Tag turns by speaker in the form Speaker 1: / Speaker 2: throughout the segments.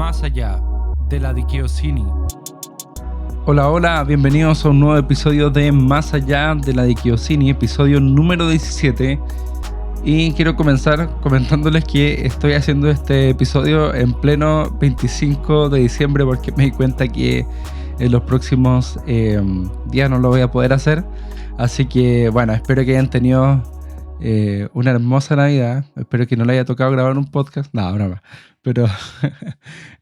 Speaker 1: más allá de la Dikiosini. Hola, hola, bienvenidos a un nuevo episodio de Más allá de la Dikiosini, episodio número 17. Y quiero comenzar comentándoles que estoy haciendo este episodio en pleno 25 de diciembre porque me di cuenta que en los próximos días no lo voy a poder hacer. Así que bueno, espero que hayan tenido una hermosa Navidad. Espero que no le haya tocado grabar un podcast. No, broma. Pero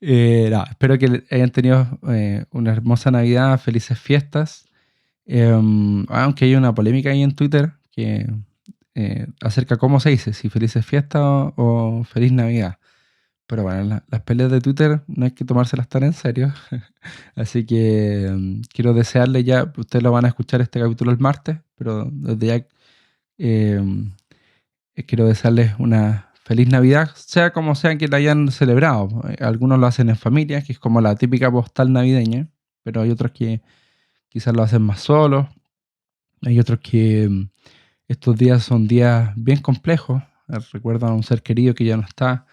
Speaker 1: no, espero que hayan tenido una hermosa Navidad, felices fiestas. Aunque hay una polémica ahí en Twitter que acerca cómo se dice, si felices fiestas o feliz Navidad. Pero bueno, las peleas de Twitter no hay que tomárselas tan en serio. Así que quiero desearle ya, ustedes lo van a escuchar este capítulo el martes, pero desde ya quiero desearles una feliz Navidad, sea como sea que la hayan celebrado. Algunos lo hacen en familia, que es como la típica postal navideña, pero hay otros que quizás lo hacen más solos. Hay otros que estos días son días bien complejos, recuerdan a un ser querido que ya no está.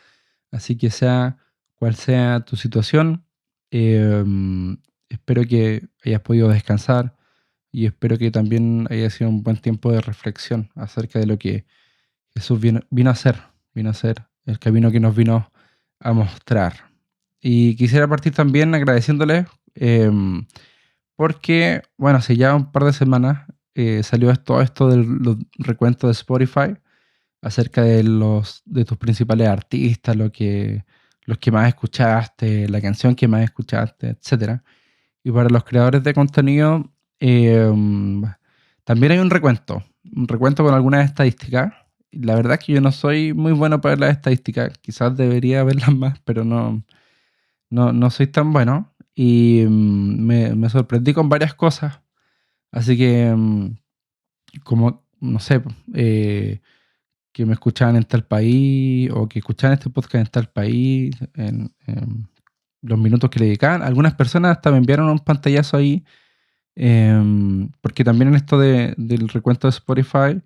Speaker 1: Así que sea cual sea tu situación, eh, espero que hayas podido descansar y espero que también haya sido un buen tiempo de reflexión acerca de lo que Jesús vino a hacer el camino que nos vino a mostrar. Y quisiera partir también agradeciéndole porque, bueno, hace ya un par de semanas salió todo esto del recuento de Spotify acerca de tus principales artistas, los que más escuchaste, la canción que más escuchaste, etcétera. Y para los creadores de contenido, también hay un recuento con algunas estadísticas. La verdad es que yo no soy muy bueno para ver las estadísticas, quizás debería verlas más, pero no soy tan bueno. Y me sorprendí con varias cosas. Así que, como, no sé, que me escuchaban en tal país o que escuchaban este podcast en tal país, en los minutos que le dedicaban. Algunas personas hasta me enviaron un pantallazo ahí, porque también en esto del recuento de Spotify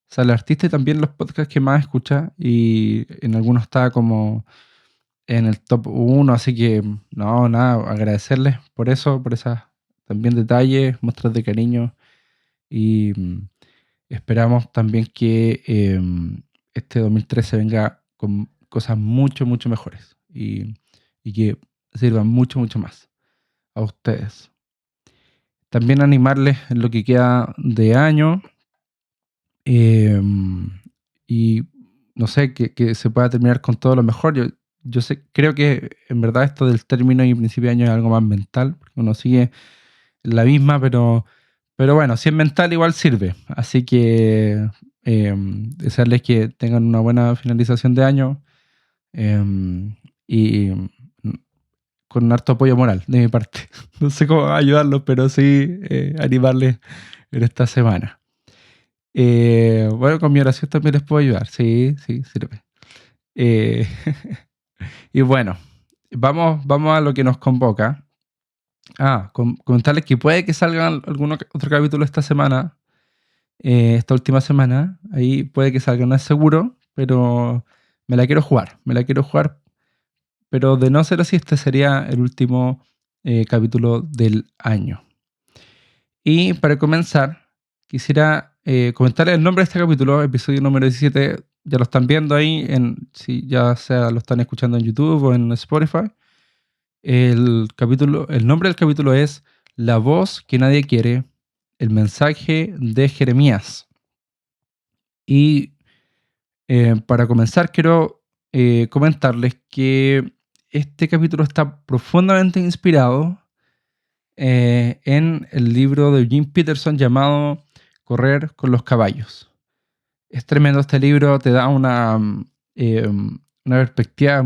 Speaker 1: sale artista y también los podcasts que más escucha y en algunos está como en el top 1, así que no, nada, agradecerles por eso, por esas también detalles, muestras de cariño y esperamos también que este 2013 venga con cosas mucho, mucho mejores y que sirvan mucho, mucho más a ustedes. También animarles en lo que queda de año eh, y no sé, que se pueda terminar con todo lo mejor. Yo sé, creo que en verdad esto del término y principio de año es algo más mental, porque uno sigue la misma, pero bueno, si es mental igual sirve. Así que desearles que tengan una buena finalización de año y con un harto apoyo moral de mi parte. No sé cómo ayudarlos, pero sí animarles en esta semana. Bueno, con mi oración también les puedo ayudar. Sí, sí, sirve. Eh, y bueno, vamos a lo que nos convoca. Comentarles que puede que salga algún otro capítulo esta semana, esta última semana. Ahí puede que salga, no es seguro, pero me la quiero jugar. Pero de no ser así, este sería el último capítulo del año. Y para comenzar, quisiera comentarles el nombre de este capítulo, episodio número 17. Ya lo están viendo ahí, si ya sea lo están escuchando en YouTube o en Spotify. El nombre del capítulo es La voz que nadie quiere, el mensaje de Jeremías. Y para comenzar, quiero comentarles que este capítulo está profundamente inspirado en el libro de Jim Peterson llamado Correr con los caballos. Es tremendo este libro, te da una perspectiva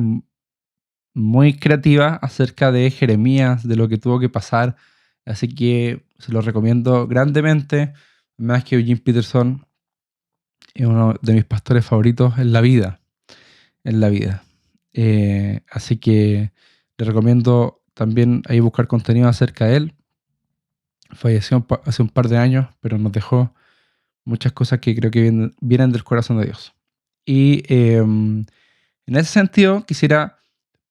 Speaker 1: muy creativa acerca de Jeremías, de lo que tuvo que pasar. Así que se lo recomiendo grandemente. Más que Eugene Peterson es uno de mis pastores favoritos en la vida. En la vida. Así que le recomiendo también ahí buscar contenido acerca de él. Falleció hace un par de años, pero nos dejó muchas cosas que creo que vienen del corazón de Dios. Y en ese sentido quisiera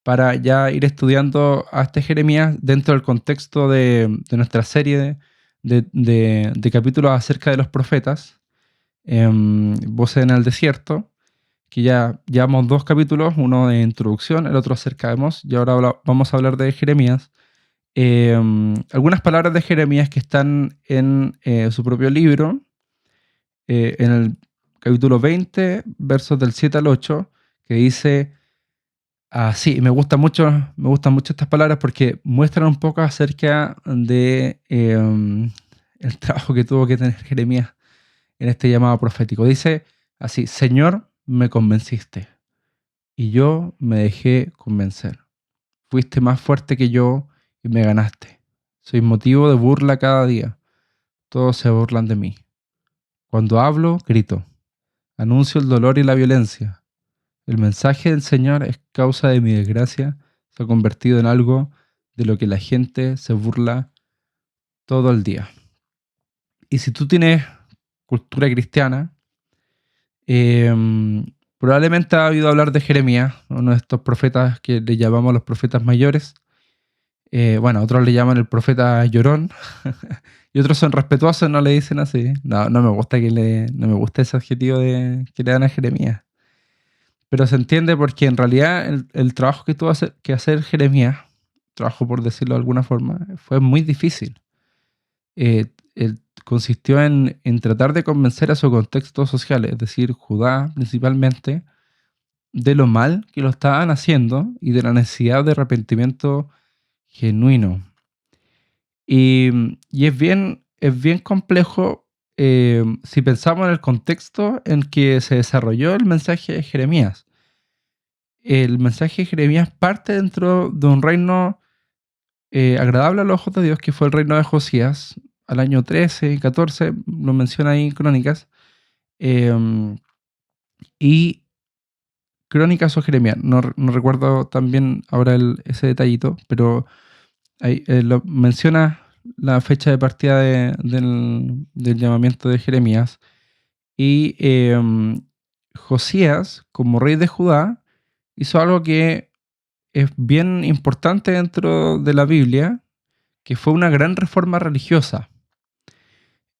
Speaker 1: para ya ir estudiando a este Jeremías dentro del contexto de nuestra serie de capítulos acerca de los profetas, Voces en el desierto, que ya llevamos 2 capítulos, uno de introducción, el otro acerca de Mos, y ahora vamos a hablar de Jeremías. Algunas palabras de Jeremías que están en su propio libro, en el capítulo 20, versos del 7 al 8, que dice así, me gustan mucho estas palabras porque muestran un poco acerca de el trabajo que tuvo que tener Jeremías en este llamado profético. Dice así: Señor, me convenciste y yo me dejé convencer. Fuiste más fuerte que yo y me ganaste. Soy motivo de burla cada día. Todos se burlan de mí. Cuando hablo, grito. Anuncio el dolor y la violencia. El mensaje del Señor es causa de mi desgracia. Se ha convertido en algo de lo que la gente se burla todo el día. Y si tú tienes cultura cristiana, probablemente ha oído hablar de Jeremías, uno de estos profetas que le llamamos los profetas mayores. Bueno, otros le llaman el profeta llorón y otros son respetuosos, no le dicen así. No me gusta no me gusta ese adjetivo que le dan a Jeremías. Pero se entiende porque en realidad el trabajo que tuvo que hacer Jeremías, trabajo por decirlo de alguna forma, fue muy difícil. Consistió en tratar de convencer a su contexto social, es decir, Judá principalmente, de lo mal que lo estaban haciendo y de la necesidad de arrepentimiento genuino. Y es bien complejo si pensamos en el contexto en que se desarrolló el mensaje de Jeremías. El mensaje de Jeremías parte dentro de un reino agradable a los ojos de Dios, que fue el reino de Josías, al año 13, 14, lo menciona ahí en Crónicas. Y Crónicas o Jeremías, no recuerdo tan bien ahora ese detallito, pero ahí lo menciona la fecha de partida del llamamiento de Jeremías. Y Josías, como rey de Judá, hizo algo que es bien importante dentro de la Biblia, que fue una gran reforma religiosa.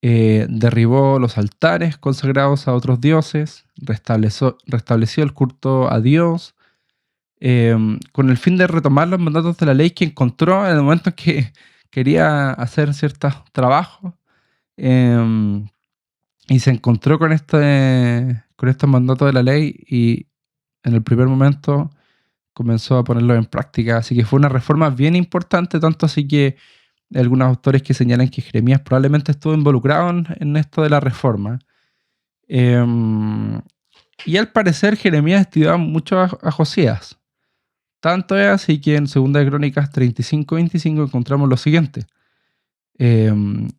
Speaker 1: Derribó los altares consagrados a otros dioses, restableció el culto a Dios, con el fin de retomar los mandatos de la ley que encontró en el momento en que quería hacer ciertos trabajos, y se encontró con estos mandatos de la ley y en el primer momento comenzó a ponerlos en práctica. Así que fue una reforma bien importante, tanto así que hay algunos autores que señalan que Jeremías probablemente estuvo involucrado en esto de la reforma. Y al parecer Jeremías estudiaba mucho a Josías. Tanto es así que en 2 de Crónicas 35-25 encontramos lo siguiente.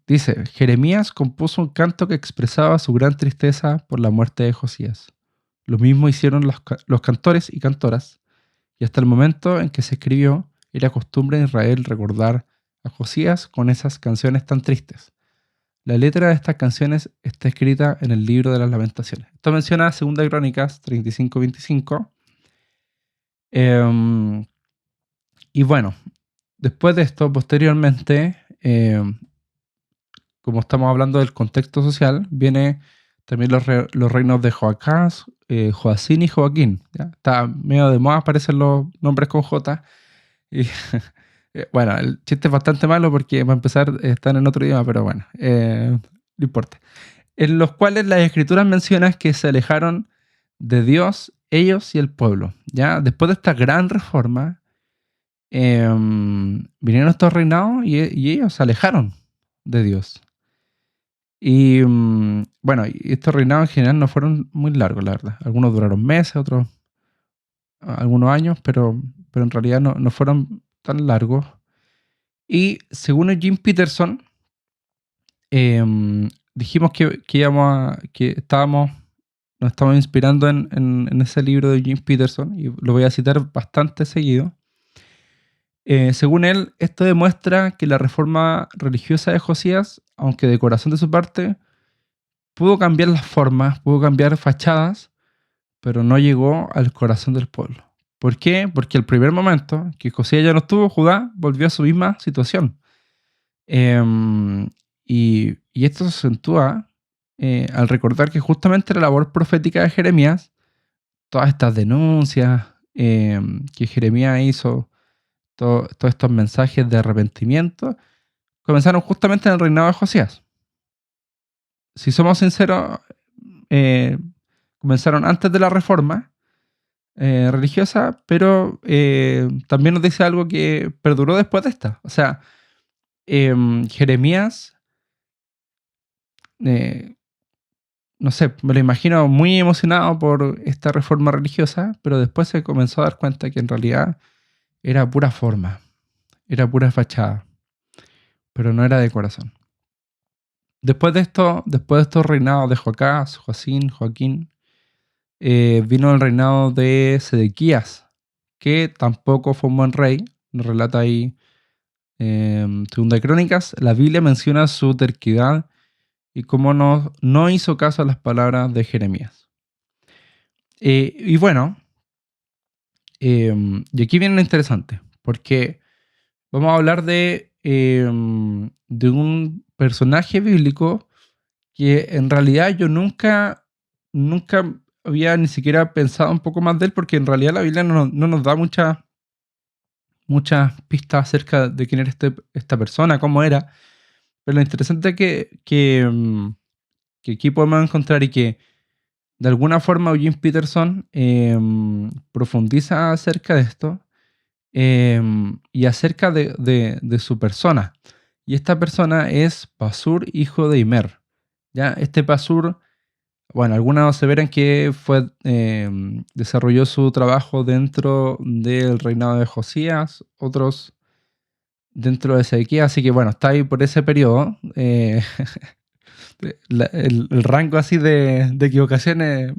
Speaker 1: Dice: Jeremías compuso un canto que expresaba su gran tristeza por la muerte de Josías. Lo mismo hicieron los cantores y cantoras, y hasta el momento en que se escribió, era costumbre en Israel recordar a Josías con esas canciones tan tristes. La letra de estas canciones está escrita en el libro de las Lamentaciones. Esto menciona 2 de Crónicas 35-25. Y bueno, después de esto, posteriormente, como estamos hablando del contexto social, viene también los reinos de Joacás, Joacín y Joaquín. ¿Ya? Está medio de moda, aparecen los nombres con J. Y, bueno, el chiste es bastante malo porque para empezar están en otro idioma, pero bueno, no importa. En los cuales las escrituras mencionan que se alejaron de Dios, ellos y el pueblo. ¿Ya? Después de esta gran reforma, vinieron estos reinados y ellos se alejaron de Dios. Y bueno, y estos reinados en general no fueron muy largos, la verdad. Algunos duraron meses, otros algunos años, pero en realidad no fueron tan largos. Y según el Jim Peterson, dijimos nos estábamos inspirando en ese libro de Jim Peterson, y lo voy a citar bastante seguido. Según él, esto demuestra que la reforma religiosa de Josías, aunque de corazón de su parte, pudo cambiar las formas, pudo cambiar fachadas, pero no llegó al corazón del pueblo. ¿Por qué? Porque el primer momento que Josías ya no estuvo, Judá volvió a su misma situación. Em, y esto se acentúa al recordar que justamente la labor profética de Jeremías, todas estas denuncias que Jeremías hizo, todos estos mensajes de arrepentimiento, comenzaron justamente en el reinado de Josías. Si somos sinceros, eh, comenzaron antes de la reforma religiosa, pero también nos dice algo que perduró después de esta. O sea, Jeremías, eh, no sé, me lo imagino muy emocionado por esta reforma religiosa, pero después se comenzó a dar cuenta que en realidad era pura forma, era pura fachada, pero no era de corazón. Después de estos reinados de Joacás, Joaquín, vino el reinado de Sedequías, que tampoco fue un buen rey. Nos relata ahí Segunda de Crónicas. La Biblia menciona su terquedad y cómo no hizo caso a las palabras de Jeremías. Y bueno, y aquí viene lo interesante, porque vamos a hablar de un personaje bíblico que en realidad yo nunca había ni siquiera pensado un poco más de él, porque en realidad la Biblia no nos da muchas pistas acerca de quién era esta persona, cómo era. Pero lo interesante que aquí podemos encontrar y que de alguna forma Eugene Peterson profundiza acerca de esto y acerca de su persona. Y esta persona es Pasur, hijo de Imer. ¿Ya? Este Pasur, bueno, algunos aseveran que desarrolló su trabajo dentro del reinado de Josías, otros dentro de Ezequiel, así que bueno, está ahí por ese periodo. El rango así de equivocaciones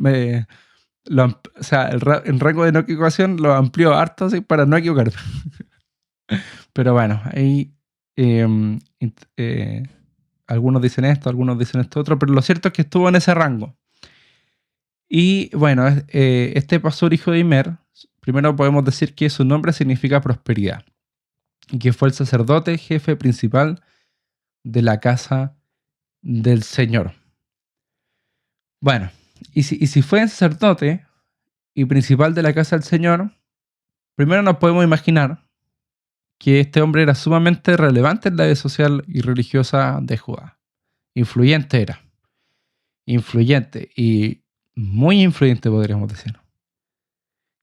Speaker 1: o sea, el rango de no equivocación lo amplió harto así para no equivocarme. Pero bueno, ahí eh, algunos dicen esto, algunos dicen esto otro, pero lo cierto es que estuvo en ese rango. Y bueno, este pastor hijo de Imer, primero podemos decir que su nombre significa prosperidad y que fue el sacerdote jefe principal de la casa del Señor. Bueno, y si fue sacerdote y principal de la casa del Señor, primero nos podemos imaginar que este hombre era sumamente relevante en la vida social y religiosa de Judá. Influyente era. Influyente y muy influyente podríamos decir.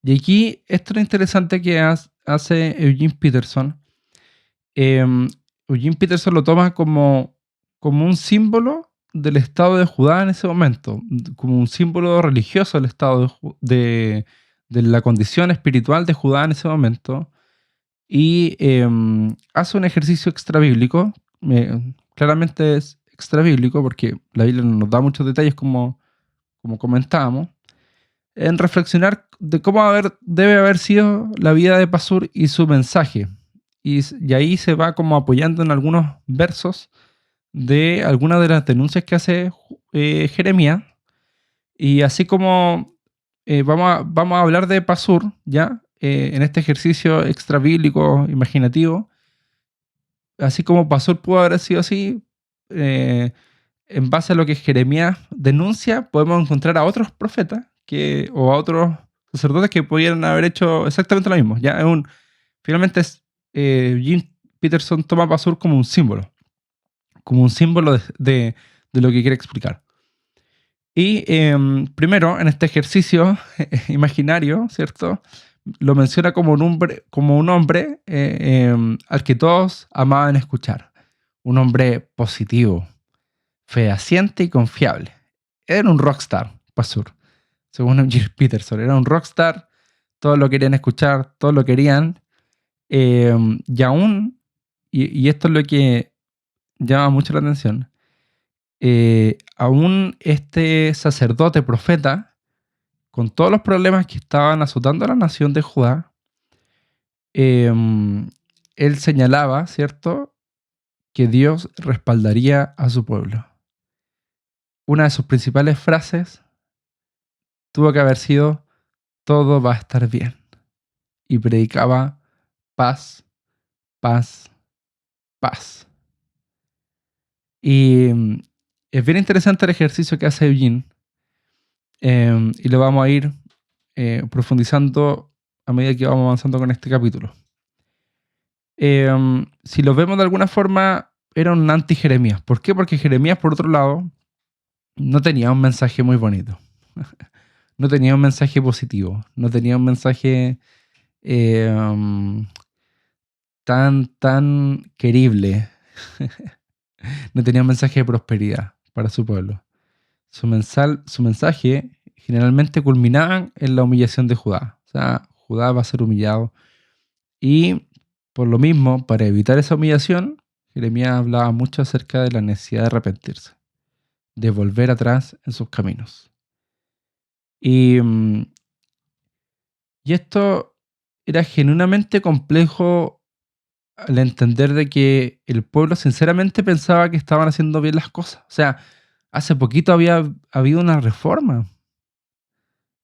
Speaker 1: Y aquí esto es lo interesante que hace Eugene Peterson. Eugene Peterson lo toma como un símbolo del Estado de Judá en ese momento, como un símbolo religioso del Estado de la condición espiritual de Judá en ese momento, y hace un ejercicio extrabíblico. Claramente es extrabíblico porque la Biblia no nos da muchos detalles como comentábamos, en reflexionar de cómo debe haber sido la vida de Pasur y su mensaje. Y ahí se va como apoyando en algunos versos de algunas de las denuncias que hace Jeremías. Y así como vamos a hablar de Pasur, ¿ya? En este ejercicio extrabíblico, imaginativo, así como Pasur pudo haber sido así, eh, en base a lo que Jeremías denuncia, podemos encontrar a otros profetas o a otros sacerdotes que pudieran haber hecho exactamente lo mismo. ¿Ya? Finalmente, Jim Peterson toma a Pasur como un símbolo de lo que quiere explicar. Y primero, en este ejercicio imaginario, ¿cierto? Lo menciona como un hombre al que todos amaban escuchar. Un hombre positivo, fehaciente y confiable. Era un rockstar, Pasur, según Jim Peterson. Era un rockstar, todos lo querían escuchar, todos lo querían. Y aún, y esto es lo que llama mucho la atención, aún este sacerdote profeta, con todos los problemas que estaban azotando a la nación de Judá, él señalaba, ¿cierto?, que Dios respaldaría a su pueblo. Una de sus principales frases tuvo que haber sido: todo va a estar bien. y predicaba paz, paz, paz. Y es bien interesante el ejercicio que hace Eugene, y lo vamos a ir profundizando a medida que vamos avanzando con este capítulo. Si lo vemos de alguna forma, era un anti-Jeremías. ¿Por qué? Porque Jeremías, por otro lado, no tenía un mensaje muy bonito. No tenía un mensaje positivo. No tenía un mensaje tan querible. No tenía un mensaje de prosperidad para su pueblo. Su mensaje generalmente culminaba en la humillación de Judá. O sea, Judá va a ser humillado. Y por lo mismo, para evitar esa humillación, Jeremías hablaba mucho acerca de la necesidad de arrepentirse, de volver atrás en sus caminos. Y esto era genuinamente complejo al entender de que el pueblo sinceramente pensaba que estaban haciendo bien las cosas. O sea, hace poquito había habido una reforma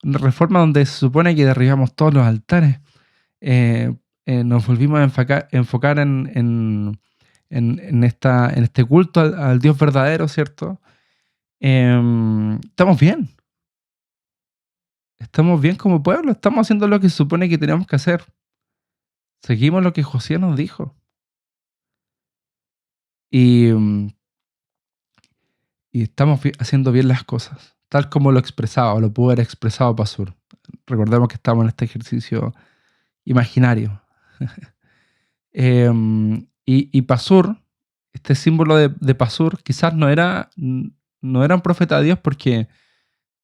Speaker 1: donde se supone que derribamos todos los altares. Nos volvimos a enfocar en este culto al Dios verdadero, ¿cierto? Estamos bien. Estamos bien como pueblo. Estamos haciendo lo que se supone que tenemos que hacer. Seguimos lo que José nos dijo. Y, y estamos haciendo bien las cosas. Tal como lo expresaba, o lo pudo haber expresado Pasur. Recordemos que estamos en este ejercicio imaginario. Y Pasur, este símbolo de Pasur, quizás no era un profeta de Dios, porque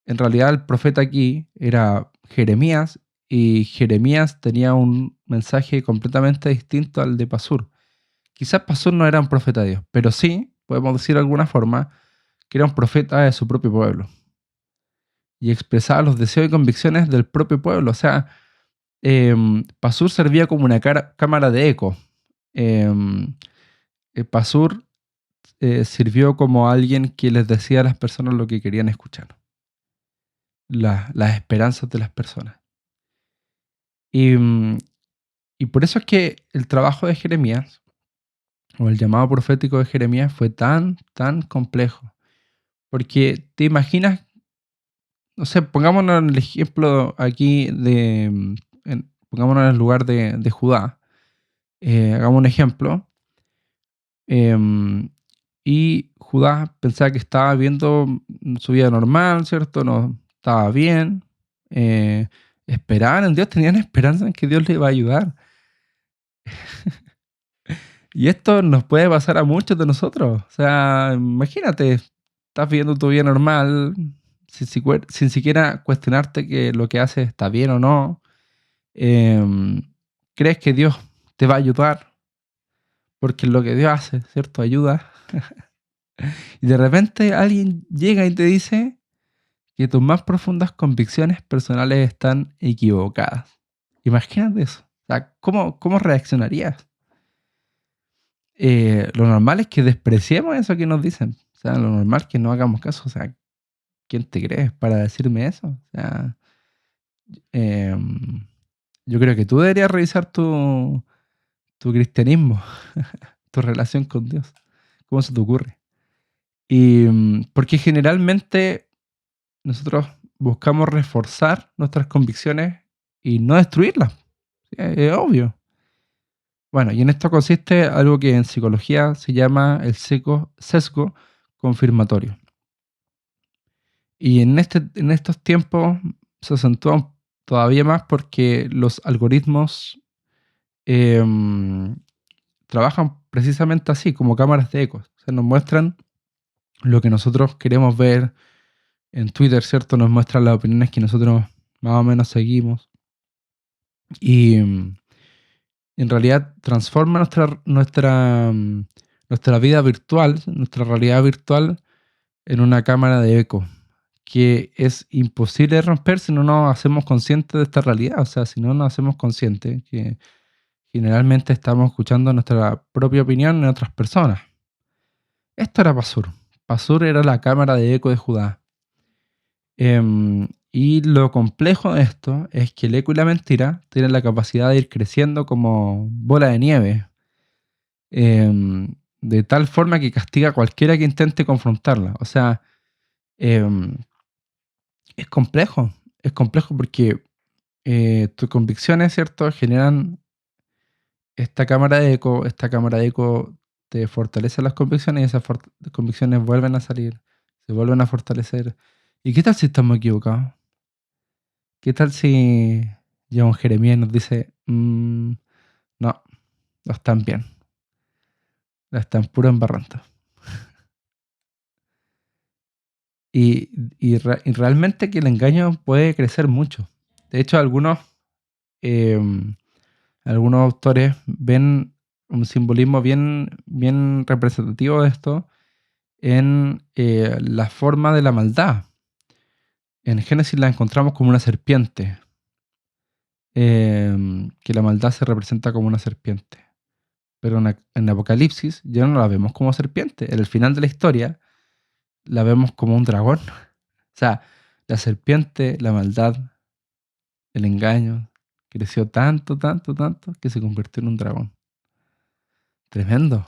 Speaker 1: en realidad el profeta aquí era Jeremías, y Jeremías tenía un mensaje completamente distinto al de Pasur. Quizás Pasur no era un profeta de Dios, pero sí, podemos decir de alguna forma, que era un profeta de su propio pueblo y expresaba los deseos y convicciones del propio pueblo. O sea, Pasur servía como una cámara de eco. Pasur sirvió como alguien que les decía a las personas lo que querían escuchar, las esperanzas de las personas. Y, y por eso es que el trabajo de Jeremías, o el llamado profético de Jeremías, fue tan complejo. Porque te imaginas, no sé, pongámonos en el ejemplo aquí pongámonos en el lugar de Judá. Hagamos un ejemplo. Y Judá pensaba que estaba viviendo su vida normal, ¿cierto? No estaba bien. Esperaban en Dios, tenían esperanza en que Dios les iba a ayudar. Y esto nos puede pasar a muchos de nosotros. O sea, imagínate, estás viviendo tu vida normal, sin siquiera cuestionarte que lo que haces está bien o no. Crees que Dios te va a ayudar, porque es lo que Dios hace, ¿cierto? Ayuda. Y de repente alguien llega y te dice que tus más profundas convicciones personales están equivocadas. Imagínate eso. O sea, ¿cómo reaccionarías? Lo normal es que despreciemos eso que nos dicen. O sea, lo normal es que no hagamos caso. O sea, ¿quién te crees para decirme eso? O sea, em, yo creo que tú deberías revisar tu cristianismo, tu relación con Dios. ¿Cómo se te ocurre? Y porque generalmente nosotros buscamos reforzar nuestras convicciones y no destruirlas. Es obvio. Bueno, y en esto consiste algo que en psicología se llama el sesgo confirmatorio. Y en estos tiempos se acentúa todavía más porque los algoritmos trabajan precisamente así, como cámaras de ecos. O sea, nos muestran lo que nosotros queremos ver en Twitter, ¿cierto? Nos muestran las opiniones que nosotros más o menos seguimos. Y en realidad transforma nuestra vida virtual, nuestra realidad virtual, en una cámara de eco que es imposible de romper si no nos hacemos conscientes de esta realidad. O sea, si no nos hacemos conscientes que generalmente estamos escuchando nuestra propia opinión en otras personas. Esto era Pasur. Pasur era la cámara de eco de Judá. Y lo complejo de esto es que el eco y la mentira tienen la capacidad de ir creciendo como bola de nieve, de tal forma que castiga a cualquiera que intente confrontarla. O sea, em, es complejo porque tus convicciones, ¿cierto? Generan esta cámara de eco te fortalece las convicciones y esas convicciones vuelven a salir, se vuelven a fortalecer. ¿Y qué tal si estamos equivocados? ¿Qué tal si John Jeremías nos dice, no, no están bien, la están puro embarrando? Y realmente que el engaño puede crecer mucho. De hecho, em, algunos autores ven un simbolismo bien representativo de esto en la forma de la maldad. En Génesis la encontramos como una serpiente, que la maldad se representa como una serpiente. Pero en Apocalipsis ya no la vemos como serpiente. En el final de la historia la vemos como un dragón. O sea, la serpiente, la maldad, el engaño, creció tanto, tanto, tanto que se convirtió en un dragón. Tremendo.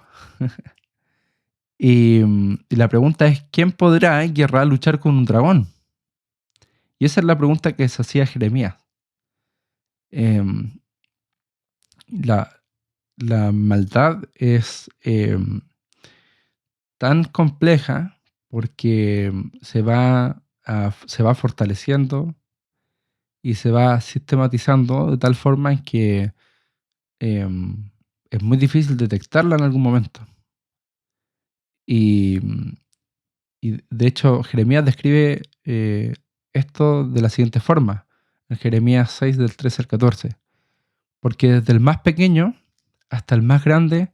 Speaker 1: Y la pregunta es, ¿quién podrá y querrá luchar con un dragón? Y esa es la pregunta que se hacía Jeremías. Em, la, la maldad es tan compleja porque se va fortaleciendo y se va sistematizando de tal forma en que em, es muy difícil detectarla en algún momento. Y, y de hecho, Jeremías describe esto de la siguiente forma, en Jeremías 6 del 13 al 14. Porque desde el más pequeño hasta el más grande,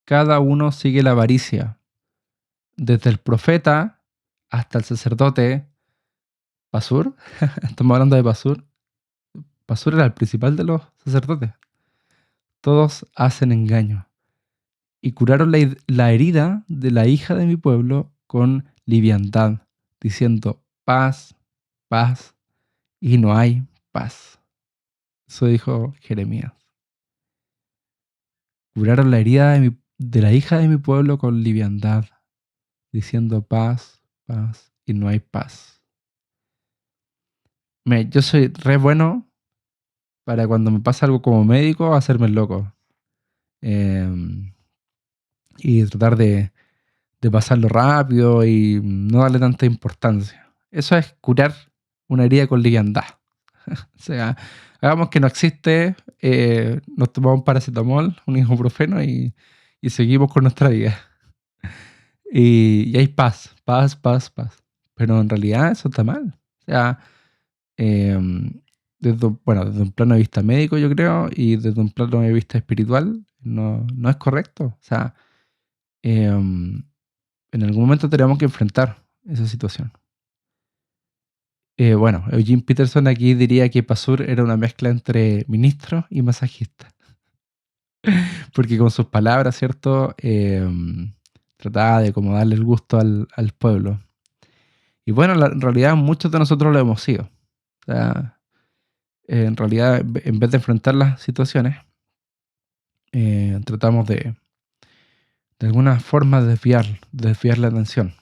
Speaker 1: cada uno sigue la avaricia. Desde el profeta hasta el sacerdote Pasur, estamos hablando de Pasur. Pasur era el principal de los sacerdotes. Todos hacen engaño. Y curaron la herida de la hija de mi pueblo con liviandad, diciendo paz, paz, y no hay paz. Eso dijo Jeremías. Curaron la herida de la hija de mi pueblo con liviandad, diciendo paz, paz, y no hay paz. Yo soy re bueno para cuando me pasa algo como médico, hacerme el loco. em, y tratar de pasarlo rápido y no darle tanta importancia. Eso es curar una herida con liviandad. O sea, hagamos que no existe, nos tomamos un paracetamol, un ibuprofeno y seguimos con nuestra vida. Y hay paz, paz, paz, paz. Pero en realidad eso está mal. O sea, desde un plano de vista médico, yo creo, y desde un plano de vista espiritual, no es correcto. O sea, em, en algún momento tenemos que enfrentar esa situación. Bueno, Eugene Peterson aquí diría que Pasur era una mezcla entre ministro y masajista, porque con sus palabras, ¿cierto? Trataba de como darle el gusto al pueblo. Y bueno, en realidad muchos de nosotros lo hemos sido. O sea, en realidad, en vez de enfrentar las situaciones, tratamos de alguna forma desviar la atención.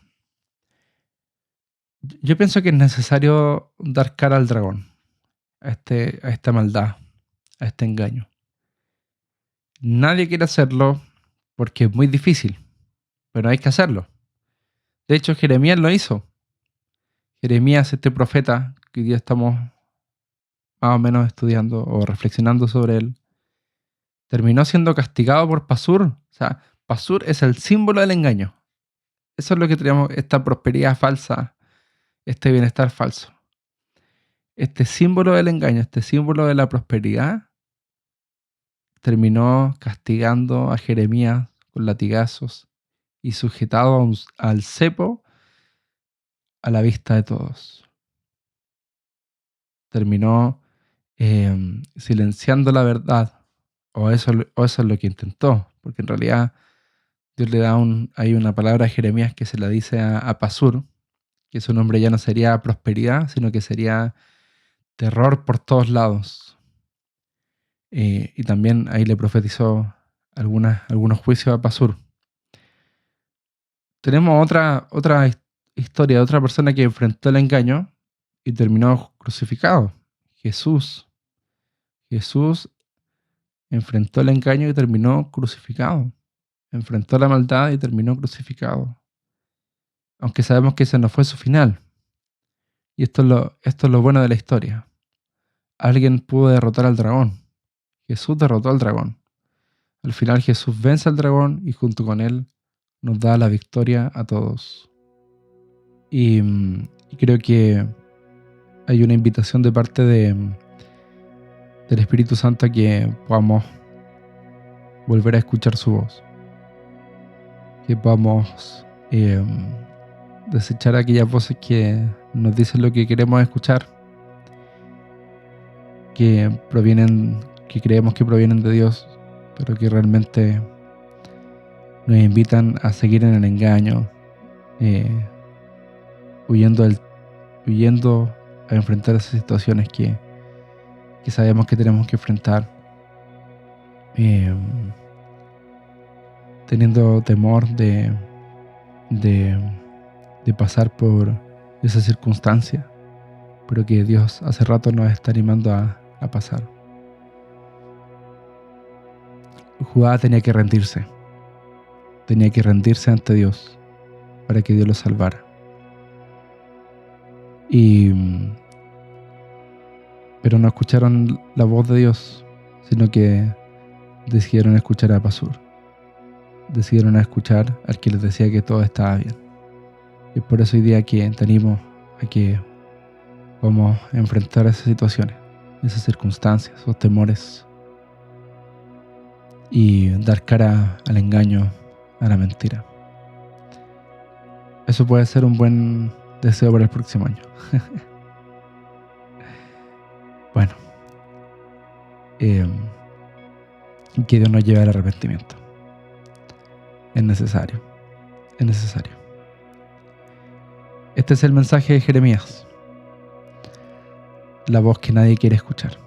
Speaker 1: Yo pienso que es necesario dar cara al dragón, a esta maldad, a este engaño. Nadie quiere hacerlo porque es muy difícil, pero hay que hacerlo. De hecho, Jeremías lo hizo. Jeremías, este profeta que hoy día estamos más o menos estudiando o reflexionando sobre él, terminó siendo castigado por Pasur. O sea, Pasur es el símbolo del engaño. Eso es lo que tenemos, esta prosperidad falsa, este bienestar falso. Este símbolo del engaño, este símbolo de la prosperidad, terminó castigando a Jeremías con latigazos y sujetado al cepo a la vista de todos. Terminó silenciando la verdad, o eso es lo que intentó, porque en realidad Dios le da hay una palabra a Jeremías que se la dice a Pasur, que su nombre ya no sería prosperidad, sino que sería terror por todos lados. Y también ahí le profetizó algunos juicios a Pasur. Tenemos otra historia de otra persona que enfrentó el engaño y terminó crucificado. Jesús. Jesús enfrentó el engaño y terminó crucificado. Enfrentó la maldad y terminó crucificado. Aunque sabemos que ese no fue su final. Y esto es lo bueno de la historia. Alguien pudo derrotar al dragón. Jesús derrotó al dragón. Al final Jesús vence al dragón y junto con él nos da la victoria a todos. Y creo que hay una invitación de parte del Espíritu Santo a que podamos volver a escuchar su voz. Que podamos desechar aquellas voces que nos dicen lo que queremos escuchar, que creemos que provienen de Dios, pero que realmente nos invitan a seguir en el engaño, huyendo a enfrentar esas situaciones que sabemos que tenemos que enfrentar, teniendo temor de pasar por esa circunstancia, pero que Dios hace rato nos está animando a pasar. Judá tenía que rendirse ante Dios para que Dios lo salvara. Pero no escucharon la voz de Dios, sino que decidieron escuchar a Pasur. Decidieron escuchar al que les decía que todo estaba bien. Y por eso hoy día que te animo a que vamos a enfrentar esas situaciones, esas circunstancias, esos temores, y dar cara al engaño, a la mentira. Eso puede ser un buen deseo para el próximo año. Bueno, que Dios nos lleve al arrepentimiento. Es necesario. Este es el mensaje de Jeremías, la voz que nadie quiere escuchar.